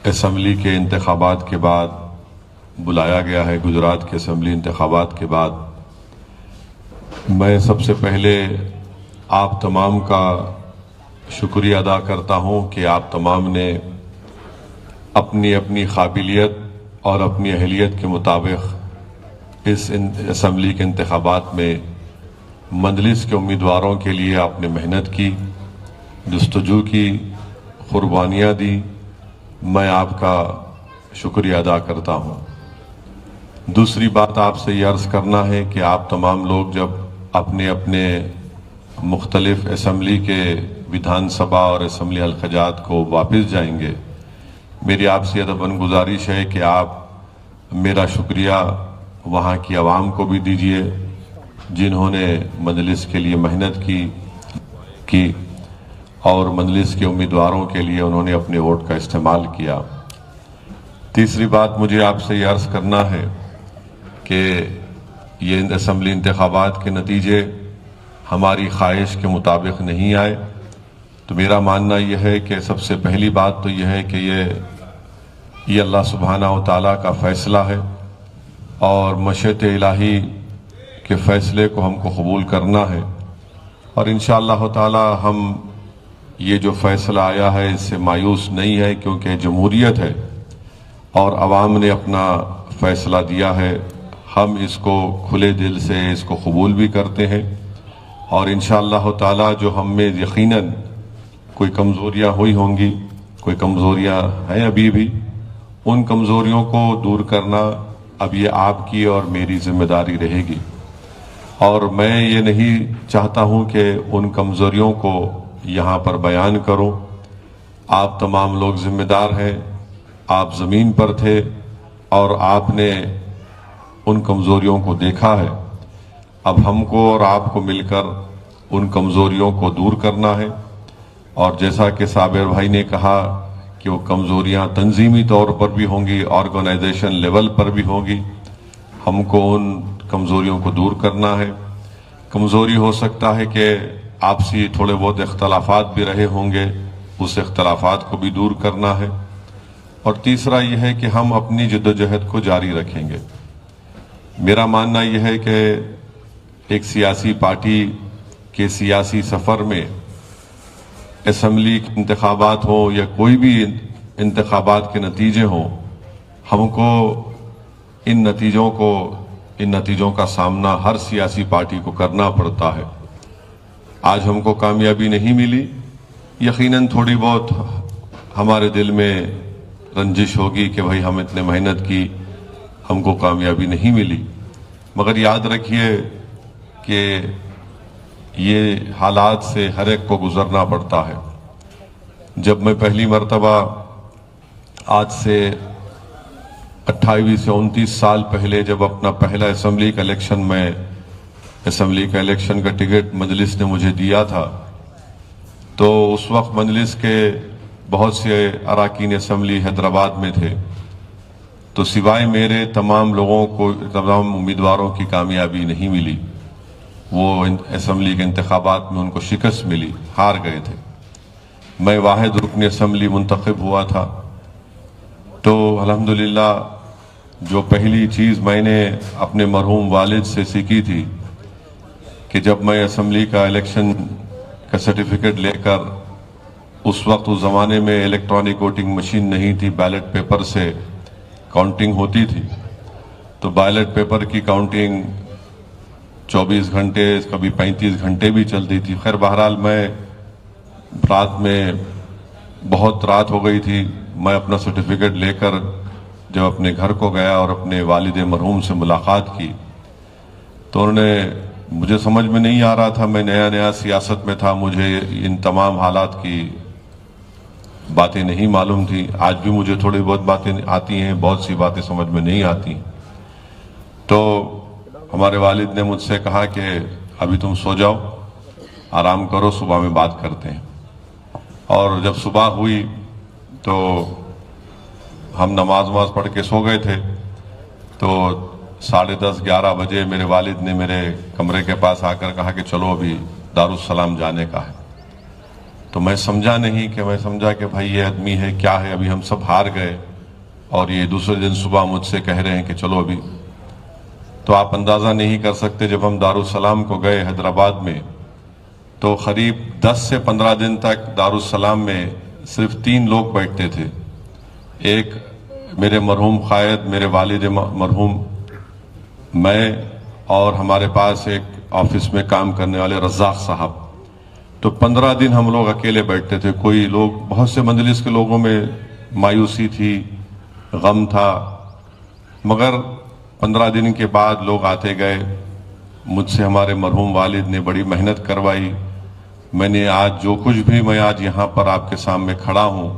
Assembly کے انتخابات کے بعد بلایا گیا ہے، گجرات کے اسمبلی انتخابات کے بعد میں سب سے پہلے آپ تمام کا شکریہ ادا کرتا ہوں کہ آپ تمام نے اپنی اپنی قابلیت اور اپنی اہلیت کے مطابق اس اسمبلی کے انتخابات میں مجلس کے امیدواروں کے لیے آپ نے محنت کی، جستجو کی، قربانیاں دی۔ میں آپ کا شکریہ ادا کرتا ہوں۔ دوسری بات آپ سے یہ عرض کرنا ہے کہ آپ تمام لوگ جب اپنے اپنے مختلف اسمبلی کے ودھان سبھا اور اسمبلی حلقہ کو واپس جائیں گے، میری آپ سے ادباً گزارش ہے کہ آپ میرا شکریہ وہاں کی عوام کو بھی دیجیے جنہوں نے مجلس کے لیے محنت کی اور مجلس کے امیدواروں کے لیے انہوں نے اپنے ووٹ کا استعمال کیا۔ تیسری بات مجھے آپ سے یہ عرض کرنا ہے کہ یہ اسمبلی انتخابات کے نتیجے ہماری خواہش کے مطابق نہیں آئے، تو میرا ماننا یہ ہے کہ سب سے پہلی بات تو یہ ہے کہ یہ اللہ سبحانہ و تعالیٰ کا فیصلہ ہے اور مشیت الہی کے فیصلے کو ہم کو قبول کرنا ہے، اور انشاءاللہ تعالیٰ ہم یہ جو فیصلہ آیا ہے اس سے مایوس نہیں ہے، کیونکہ جمہوریت ہے اور عوام نے اپنا فیصلہ دیا ہے۔ ہم اس کو کھلے دل سے اس کو قبول بھی کرتے ہیں، اور انشاءاللہ تعالیٰ جو ہم میں یقیناً کوئی کمزوریاں ہوئی ہوں گی، کوئی کمزوریاں ہیں ابھی بھی، ان کمزوریوں کو دور کرنا اب یہ آپ کی اور میری ذمہ داری رہے گی، اور میں یہ نہیں چاہتا ہوں کہ ان کمزوریوں کو یہاں پر بیان کروں۔ آپ تمام لوگ ذمہ دار ہیں، آپ زمین پر تھے اور آپ نے ان کمزوریوں کو دیکھا ہے۔ اب ہم کو اور آپ کو مل کر ان کمزوریوں کو دور کرنا ہے، اور جیسا کہ صابر بھائی نے کہا کہ وہ کمزوریاں تنظیمی طور پر بھی ہوں گی، آرگنائزیشن لیول پر بھی ہوں گی، ہم کو ان کمزوریوں کو دور کرنا ہے۔ کمزوری ہو سکتا ہے کہ آپسی تھوڑے بہت اختلافات بھی رہے ہوں گے، اس اختلافات کو بھی دور کرنا ہے، اور تیسرا یہ ہے کہ ہم اپنی جدوجہد کو جاری رکھیں گے۔ میرا ماننا یہ ہے کہ ایک سیاسی پارٹی کے سیاسی سفر میں اسمبلی کے انتخابات ہوں یا کوئی بھی انتخابات کے نتیجے ہوں، ہم کو ان نتیجوں کا سامنا ہر سیاسی پارٹی کو کرنا پڑتا ہے۔ آج ہم کو کامیابی نہیں ملی، یقیناً تھوڑی بہت ہمارے دل میں رنجش ہوگی کہ بھائی ہم اتنے محنت کی، ہم کو کامیابی نہیں ملی، مگر یاد رکھیے کہ یہ حالات سے ہر ایک کو گزرنا پڑتا ہے۔ جب میں پہلی مرتبہ آج سے 28 سے 29 سال پہلے جب اپنا پہلا اسمبلی کا الیکشن کا ٹکٹ مجلس نے مجھے دیا تھا، تو اس وقت مجلس کے بہت سے اراکین اسمبلی حیدرآباد میں تھے، تو سوائے میرے تمام امیدواروں کی کامیابی نہیں ملی۔ وہ اسمبلی کے انتخابات میں ان کو شکست ملی، ہار گئے تھے۔ میں واحد رکن اسمبلی منتخب ہوا تھا، تو الحمدللہ جو پہلی چیز میں نے اپنے مرحوم والد سے سیکھی تھی کہ جب میں اسمبلی کا الیکشن کا سرٹیفکیٹ لے کر، اس وقت اس زمانے میں الیکٹرانک ووٹنگ مشین نہیں تھی، بیلٹ پیپر سے کاؤنٹنگ ہوتی تھی، تو بیلٹ پیپر کی کاؤنٹنگ 24 گھنٹے کبھی 35 گھنٹے بھی چلتی تھی۔ خیر بہرحال میں رات میں بہت رات ہو گئی تھی، میں اپنا سرٹیفکیٹ لے کر جب اپنے گھر کو گیا اور اپنے والد مرحوم سے ملاقات کی، تو انہوں نے، مجھے سمجھ میں نہیں آ رہا تھا، میں نیا سیاست میں تھا، مجھے ان تمام حالات کی باتیں نہیں معلوم تھی۔ آج بھی مجھے تھوڑی بہت باتیں آتی ہیں، بہت سی باتیں سمجھ میں نہیں آتی۔ تو ہمارے والد نے مجھ سے کہا کہ ابھی تم سو جاؤ، آرام کرو، صبح میں بات کرتے ہیں۔ اور جب صبح ہوئی تو ہم نماز پڑھ کے سو گئے تھے، تو 10:30 11 بجے میرے والد نے میرے کمرے کے پاس آ کر کہا کہ چلو ابھی دارالسلام جانے کا ہے۔ تو میں سمجھا نہیں کہ میں سمجھا کہ بھائی یہ آدمی ہے کیا ہے، ابھی ہم سب ہار گئے اور یہ دوسرے دن صبح مجھ سے کہہ رہے ہیں کہ چلو ابھی. تو آپ اندازہ نہیں کر سکتے، جب ہم دارالسلام کو گئے حیدرآباد میں تو قریب 10 سے 15 دن تک دارالسلام میں صرف 3 لوگ بیٹھتے تھے. ایک میرے مرحوم قائد، میرے والد مرحوم، میں، اور ہمارے پاس ایک آفس میں کام کرنے والے رزاق صاحب. تو 15 دن ہم لوگ اکیلے بیٹھتے تھے. کوئی لوگ، بہت سے مجلس کے لوگوں میں مایوسی تھی، غم تھا، مگر 15 دن کے بعد لوگ آتے گئے. مجھ سے ہمارے مرحوم والد نے بڑی محنت کروائی. میں نے آج جو کچھ بھی میں آج یہاں پر آپ کے سامنے کھڑا ہوں،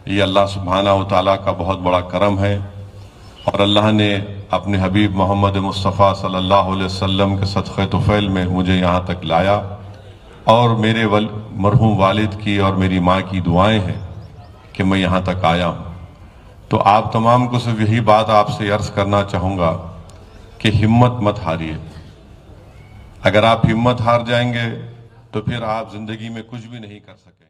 یہ اللہ سبحانہ و تعالیٰ کا بہت بڑا کرم ہے، اور اللہ نے اپنے حبیب محمد مصطفیٰ صلی اللہ علیہ وسلم کے صدقہ طفیل میں مجھے یہاں تک لایا. اور میرے مرحوم والد کی اور میری ماں کی دعائیں ہیں کہ میں یہاں تک آیا ہوں. تو آپ تمام کو صرف یہی بات آپ سے عرض کرنا چاہوں گا کہ ہمت مت ہاریے. اگر آپ ہمت ہار جائیں گے تو پھر آپ زندگی میں کچھ بھی نہیں کر سکیں.